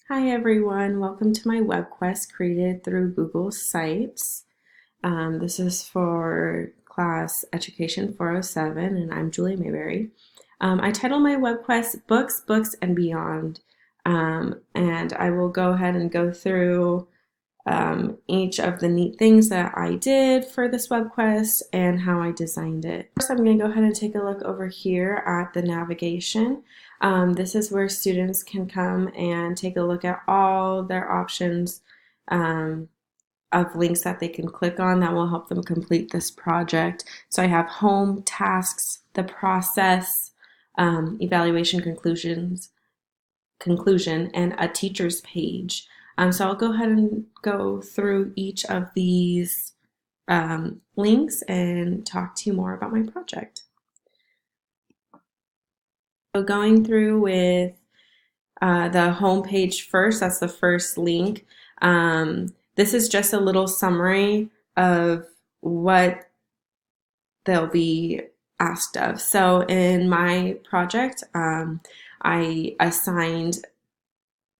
Hi everyone, welcome to my web quest created through Google Sites. This is for class Education 407 and I'm Julia Mayberry. I titled my web quest Books, Books, and Beyond. And I will go ahead and go through each of the neat things that I did for this web quest and how I designed it. First, I'm going to go ahead and take a look over here at the navigation. This is where students can come and take a look at all their options of links that they can click on that will help them complete this project. So I have home, tasks, the process, evaluation conclusion, and a teacher's page. So I'll go ahead and go through each of these links and talk to you more about my project. So going through with the home page first, that's the first link. This is just a little summary of what they'll be asked of. So in my project, I assigned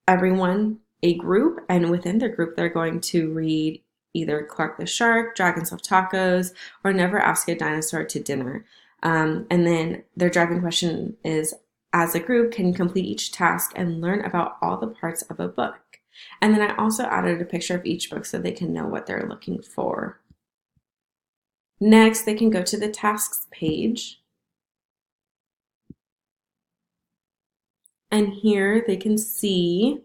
everyone a group, and within their group, they're going to read either Clark the Shark, Dragons Love Tacos, or Never Ask a Dinosaur to Dinner. And then their driving question is, as a group, can complete each task and learn about all the parts of a book. And then I also added a picture of each book so they can know what they're looking for. Next, they can go to the tasks page. And here they can see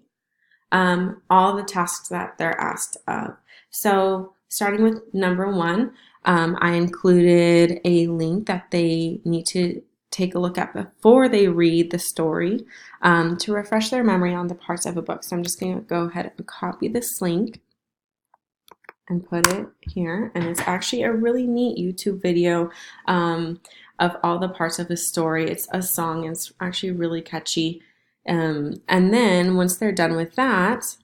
all the tasks that they're asked of. So starting with number one, I included a link that they need to take a look at before they read the story to refresh their memory on the parts of a book. So I'm just going to go ahead and copy this link and put it here. And it's actually a really neat YouTube video of all the parts of a story. It's a song, and it's actually really catchy. And then once they're done with that,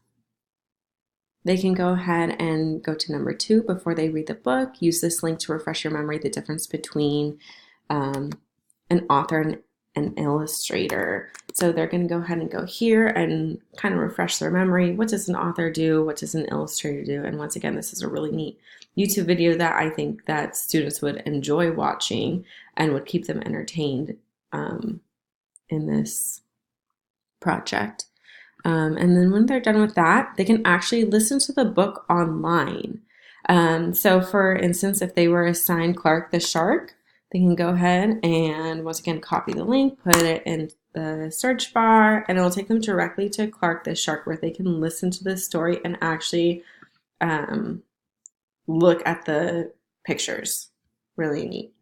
they can go ahead and go to number two before they read the book. Use this link to refresh your memory the difference between an author and an illustrator. So they're going to go ahead and go here and kind of refresh their memory. What does an author do? What does an illustrator do? And once again, this is a really neat YouTube video that I think that students would enjoy watching and would keep them entertained in this project. And then when they're done with that, they can actually listen to the book online. So for instance, if they were assigned Clark the Shark, they can go ahead and once again copy the link, put it in the search bar, and it will take them directly to Clark the Shark where they can listen to the story and actually look at the pictures. Really neat.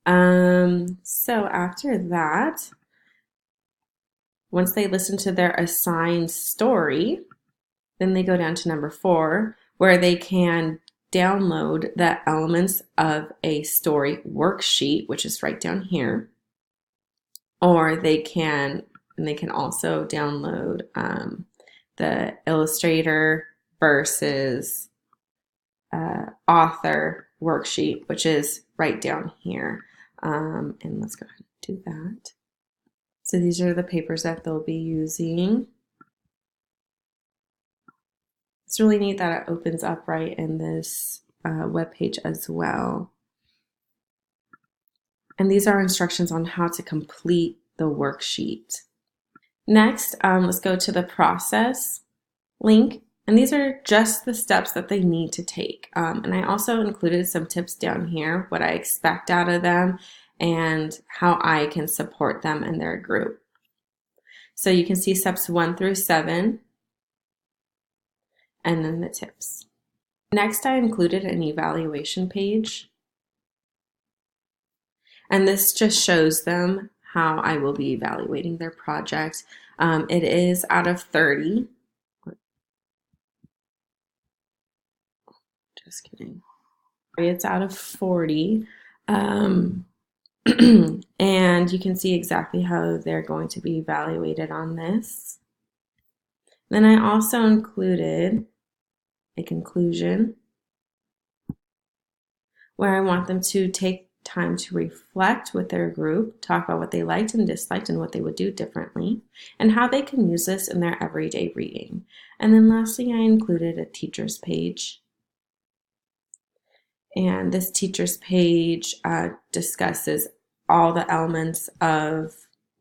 So after that, once they listen to their assigned story, then they go down to number four, where they can download the elements of a story worksheet, which is right down here. Or they can also download the illustrator versus author worksheet, which is right down here. And let's go ahead and do that. So these are the papers that they'll be using. It's really neat that it opens up right in this web page as well. And these are instructions on how to complete the worksheet. Next, let's go to the process link. And these are just the steps that they need to take. And I also included some tips down here, what I expect out of them and how I can support them in their group. So you can see steps 1 through 7 and then the tips. Next, I included an evaluation page. And this just shows them how I will be evaluating their project. It is out of 30. Just kidding. It's out of 40. And you can see exactly how they're going to be evaluated on this. Then I also included a conclusion where I want them to take time to reflect with their group, talk about what they liked and disliked and what they would do differently, and how they can use this in their everyday reading. And then lastly, I included a teacher's page. And this teacher's page discusses all the elements of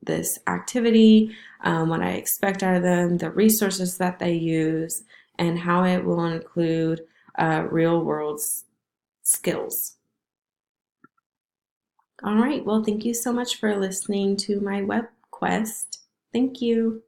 this activity, what I expect out of them, the resources that they use, and how it will include real world skills. All right, well, thank you so much for listening to my web quest. Thank you.